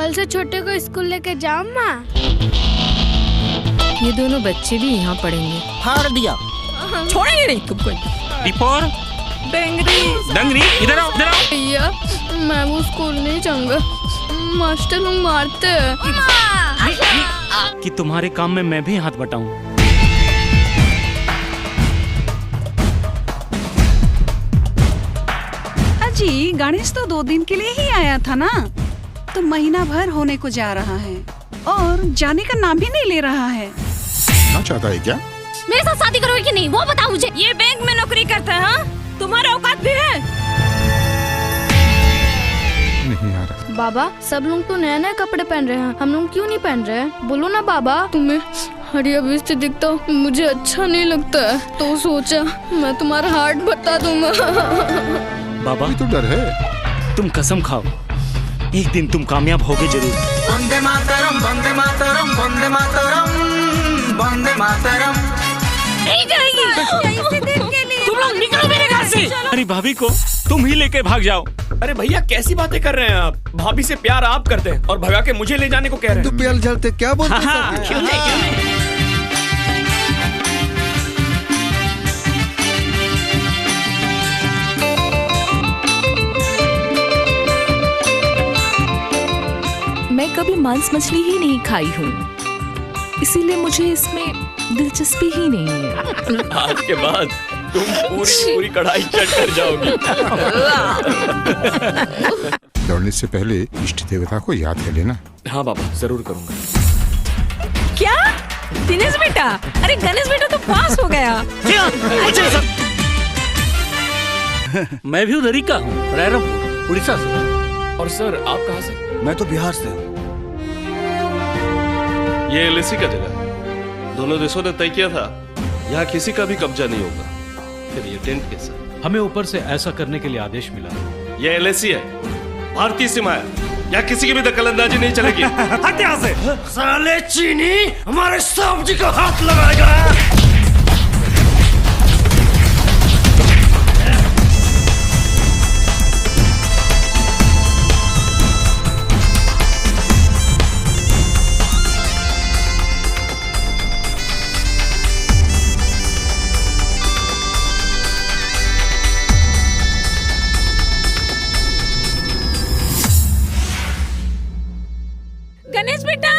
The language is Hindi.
कल से छोटे को स्कूल लेके जाओ माँ। ये दोनों बच्चे भी यहाँ पढ़ेंगे। फाड़ दिया, छोड़ेंगे नहीं तुमको। दीपोर, डंगरी, इधर आओ, इधर आओ। भैया मैं वो स्कूल नहीं जाऊंगा, मास्टर लोग मारते हैं। कि तुम्हारे काम में मैं भी हाथ बटाऊं। अजी गणेश तो 2 दिन के लिए ही आया था ना, तो महीना भर होने को जा रहा है और जाने का नाम भी नहीं ले रहा है। ना चाहता है क्या? मेरे साथ शादी करोगे कि नहीं वो बताओ मुझे। ये बैंक में नौकरी करता है, हाँ? तुम्हारा औकात भी है? नहीं आ रहा। बाबा सब लोग तो नए नए कपड़े पहन रहे हैं, हम लोग क्यों नहीं पहन रहे हैं? बोलो ना बाबा। तुम्हें हरिया बेइज्जती दिखता मुझे अच्छा नहीं लगता है, तो सोचा मैं तुम्हारा हार्ट बता दूंगा। बाबा ये तो डर है। तुम कसम खाओ, एक दिन तुम कामयाब होगे जरूर। वंदे मातरम, वंदे मातरम, वंदे मातरम, वंदे मातरम। नहीं जाएगी। तुम लोग निकलो मेरे घर से। अरे भाभी को तुम ही लेके भाग जाओ। अरे भैया कैसी बातें कर रहे हैं आप? भाभी से प्यार आप करते हैं और भगा के मुझे ले जाने को कह रहे हैं। तो प्यार जलते क्या बोलते हैं? क्यों नहीं? मैं कभी मांस मछली ही नहीं खाई हूँ, इसीलिए मुझे इसमें दिलचस्पी ही नहीं है। आज के बाद तुम पूरी कढ़ाई चट कर जाओगी। दौड़ने से पहले इष्ट देवता को याद कर लेना। हाँ बाबा जरूर करूँगा। क्या दिनेश बेटा? अरे गणेश बेटा तो पास हो गया। मैं भी उधर ही का हूँ, रायरंगपुर, उड़ीसा से। और सर आप कहाँ से? मैं तो बिहार से हूँ। ये एलएसी का जगह है, दोनों देशों ने तय किया था यहाँ किसी का भी कब्जा नहीं होगा। फिर ये टेंट कैसा? हमें ऊपर से ऐसा करने के लिए आदेश मिला। ये एलएसी है, भारतीय सीमा है, यहाँ किसी की भी दखलंदाजी नहीं चलेगी। हट यहाँ से। साले चीनी हमारे सब्जी को हाथ लगाएगा। गणेश बेटा